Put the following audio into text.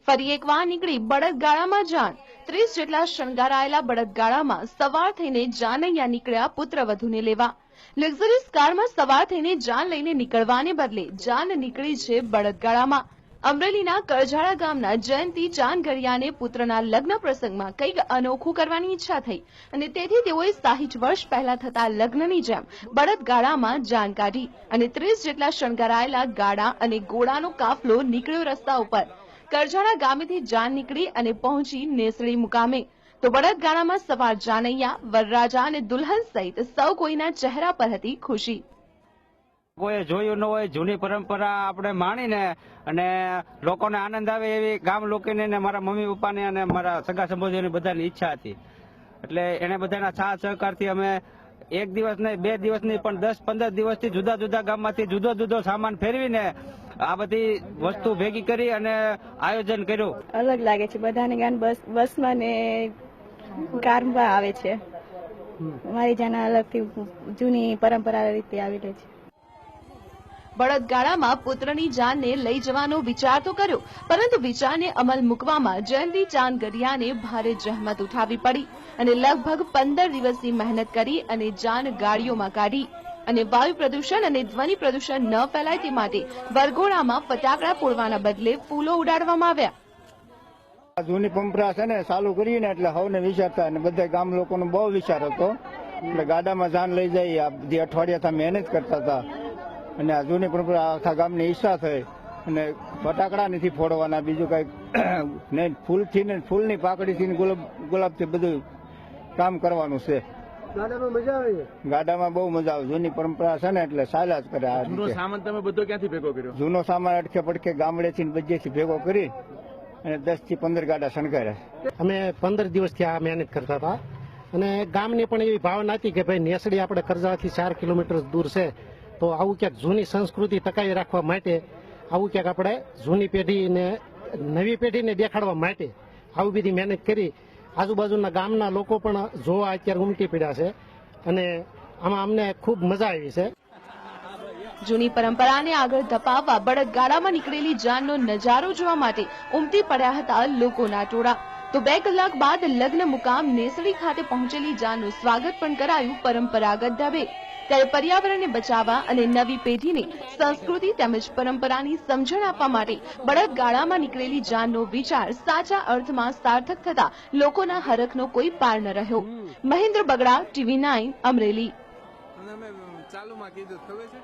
ફરી એકવાર નીકળી બળદગાડામાં જાન। 30 જેટલા શણગારાયેલા બળદગાડામાં સવાર થઈને જાનૈયા નીકળ્યા પુત્રવધૂને લેવા। લક્ઝરીઝ કારમાં સવાર થઈને જાન લઈને નીકળવાને બદલે જાન નીકળી છે બળદગાડામાં। અમરેલીના કરજાળા ગામના જયંતી જાનગરિયાને પુત્રના લગ્ન પ્રસંગમાં કંઈક અનોખું કરવાની ઈચ્છા થઈ અને તેથી તેઓએ 60 વર્ષ પહેલા થતા લગ્નની જેમ બળદગાડામાં જાન કાઢી અને 30 જેટલા શણગારાયેલા ગાડા અને ઘોડાનો કાફલો નીકળ્યો રસ્તા ઉપર। કરજાળા ગામેથી જાન નીકળી અને પહોંચી નેસડી મુકામે તો બળદગાડામાં સવાર જાનૈયા, વરરાજા અને દુલ્હન સહિત સૌ કોઈના ચહેરા પર હતી ખુશી। કોઈ જોયું ન હોય જૂની પરંપરા આપણે માણીને અને લોકોને આનંદ આવે એવી ગામ લોકોને ને મારા મમ્મી પપ્પાને અને મારા સગા સંબંધીઓની બધાની ઈચ્છા હતી। એટલે એને બધાના સાથ સહકારથી અમે એક દિવસ નહીં, 2 દિવસ નહીં, પણ 10-15 દિવસથી જુદા જુદા ગામમાંથી જુદો જુદો સામાન ફેરવીને આ બધી વસ્તુ ભેગી કરી અને આયોજન કર્યું। અલગ લાગે છે, બધાને ગાન બસમાં ને કારમાં આવે છે। મારી જાન અલગથી જૂની પરંપરા રીતે આવેલી છે। બળદગાડામાં પુત્રની જાનને લઈ જવાનો વિચાર તો કર્યો, પરંતુ વિચારને અમલ મૂકવામાં જયંતી જાનગરિયાને ભારે જહેમત ઉઠાવવી પડી અને લગભગ 15 દિવસની મહેનત કરી અને જાન ગાડીઓમાં કાઢી અને વાયુ પ્રદૂષણ અને ધ્વનિ પ્રદૂષણ ન ફેલાય તે માટે વરઘોડામાં ફટાકડા ફોડવાના બદલે ફૂલો ઉડાડવામાં આવ્યા। જૂની પરંપરા છે ને ચાલુ કરીને એટલે સૌને વિચારતા અને બધા ગામ લોકોનો બહુ વિચાર હતો એટલે ગાડામાં જાન લઈ જઈ આ બધી અઠવાડિયા મહેનત કરતા હતા અને આ જૂની પરંપરા આખા ગામની ઈચ્છા થઈ અને ફટાકડા નથી ફોડવાના, બીજું કઈ નહીં, ફૂલથી ને ફૂલની પાકડીથી ગુલાબથી બધું કામ કરવાનું છે। ગાડામાં મજા આવે? ગાડામાં બહુ મજા આવે, જૂની પરંપરા છે ને એટલે ચાલ્યા જ કરે। જૂનો સામાન તમે બધો ક્યાંથી ભેગો કર્યો? જૂનો સામાન અડકે પડકે ગામડેથી બધેથી ભેગો કરી અને 10 થી 15 ગાડા શણગાર્યા। અમે 15 દિવસથી આ મહેનત કરતા હતા અને ગામની પણ એવી ભાવના હતી કે ભાઈ નેસડી આપણે કરજાથી 4 કિલોમીટર દૂર છે, તો આવું ક્યાંક જૂની સંસ્કૃતિ ટકાવી રાખવા માટે આવું ક્યાંક આપણે જૂની પેઢીને નવી પેઢીને દેખાડવા માટે આવી બધી મહેનત કરી। આજુબાજુના ગામના લોકો પણ જોવા અત્યારે ઉમટી પડ્યા છે અને આમાં અમને ખૂબ મજા આવી છે। જૂની પરંપરાને આગળ ધપાવવા બળદગાડામાં નીકળેલી જાનનો નજારો જોવા માટે ઉમટી પડ્યા હતા લોકોના ટોળા। તો 2 કલાક બાદ લગ્ન મુકામ નેસડી ખાતે પહોંચેલી જાનનું સ્વાગત પણ કરાયું પરંપરાગત ઢબે। ત્યારે પર્યાવરણને બચાવવા અને નવી પેઢીને સંસ્કૃતિ તેમજ પરંપરાની સમજણ આપવા માટે બળદગાડામાં નીકળેલી જાનનો વિચાર સાચા અર્થમાં સાર્થક થતા લોકોના હરખનો કોઈ પાર ન રહ્યો। મહેન્દ્ર બગડા, TV9 અમરેલી। ચાલુમાં કીધું ખબર છે?